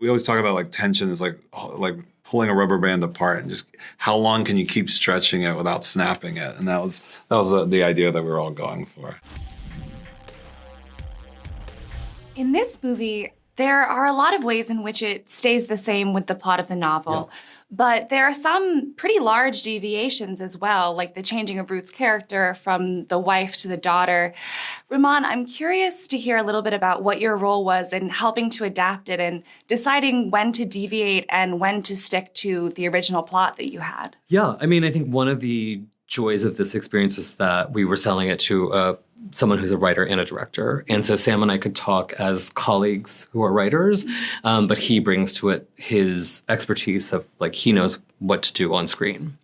we always talk about like tension is like pulling a rubber band apart and just how long can you keep stretching it without snapping it? And that was the idea that we were all going for. In this movie, there are a lot of ways in which it stays the same with the plot of the novel, but there are some pretty large deviations as well, like the changing of Ruth's character from the wife to the daughter. Rumaan, I'm curious to hear a little bit about what your role was in helping to adapt it and deciding when to deviate and when to stick to the original plot that you had. Yeah, I mean, I think one of the joys of this experience is that we were selling it to someone who's a writer and a director. And so Sam and I could talk as colleagues who are writers, but he brings to it his expertise of like, he knows what to do on screen.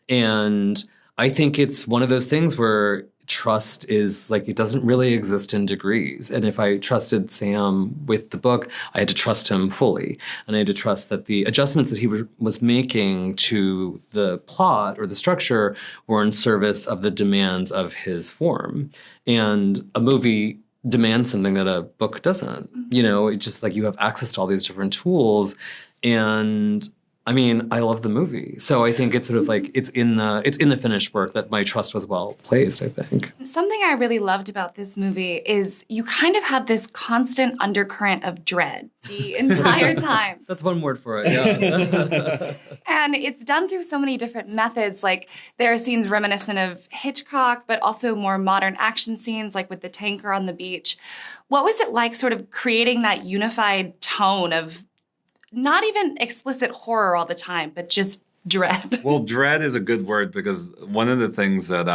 And I think it's one of those things where trust is like, it doesn't really exist in degrees. And if I trusted Sam with the book, I had to trust him fully. And I had to trust that the adjustments that he was making to the plot or the structure were in service of the demands of his form. And a movie demands something that a book doesn't. You know, it's just like you have access to all these different tools. And I mean, I love the movie. So I think it's sort of like it's in the finished work that my trust was well placed, I think. Something I really loved about this movie is you kind of have this constant undercurrent of dread the entire time. That's one word for it, yeah. And it's done through so many different methods. Like there are scenes reminiscent of Hitchcock, but also more modern action scenes, like with the tanker on the beach. What was it like sort of creating that unified tone of not even explicit horror all the time, but just dread? Well, dread is a good word because one of the things that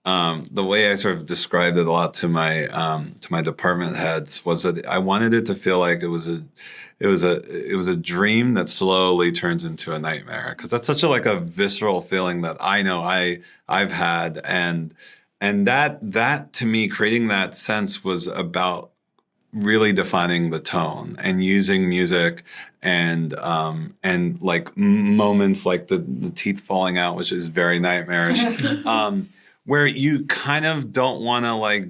the way I sort of described it a lot to my department heads was that I wanted it to feel like it was a dream that slowly turns into a nightmare, because that's such a visceral feeling that I know I've had, and that to me, creating that sense was about really defining the tone and using music and like moments like the teeth falling out, which is very nightmarish, where you kind of don't want to like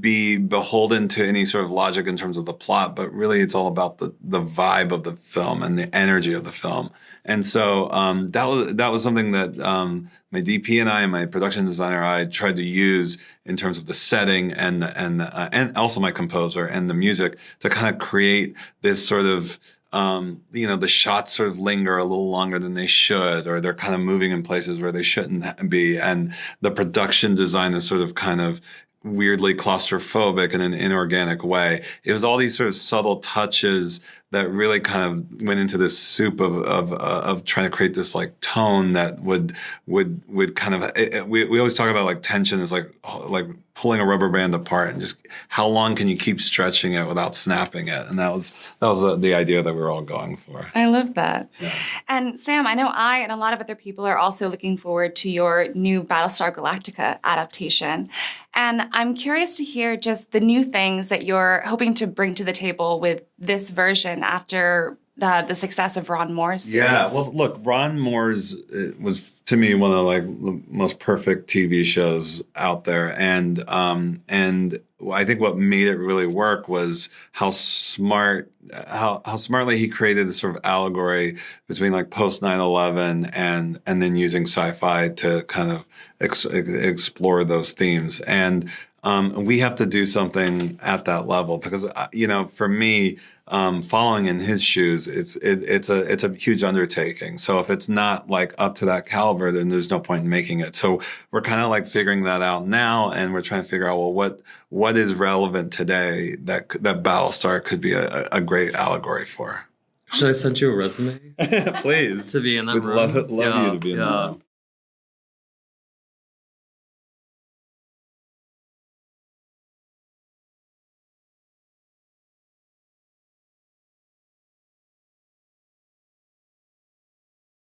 be beholden to any sort of logic in terms of the plot, but really it's all about the vibe of the film and the energy of the film. And so that was something that my DP and I and my production designer I tried to use in terms of the setting and also my composer and the music to kind of create this sort of the shots sort of linger a little longer than they should, or they're kind of moving in places where they shouldn't be, and the production design is sort of kind of weirdly claustrophobic in an inorganic way. It was all these sort of subtle touches that really kind of went into this soup of trying to create this like tone that would kind of we always talk about like tension is like pulling a rubber band apart and just how long can you keep stretching it without snapping it? And that was the idea that we were all going for. I love that. Yeah. And Sam, I know I and a lot of other people are also looking forward to your new Battlestar Galactica adaptation. And I'm curious to hear just the new things that you're hoping to bring to the table with this version after the success of Ron Moore's series. Yeah, well, look, Ron Moore's was to me one of like the most perfect TV shows out there, and I think what made it really work was how smartly he created this sort of allegory between like post 9/11 and then using sci-fi to kind of explore those themes. And we have to do something at that level because for me, following in his shoes, it's a huge undertaking. So if it's not like up to that caliber, then there's no point in making it. So we're kind of like figuring that out now, and we're trying to figure out, well, what is relevant today that Battlestar could be a great allegory for. Should I send you a resume? Please. To be in that We'd room? love you to be in that room.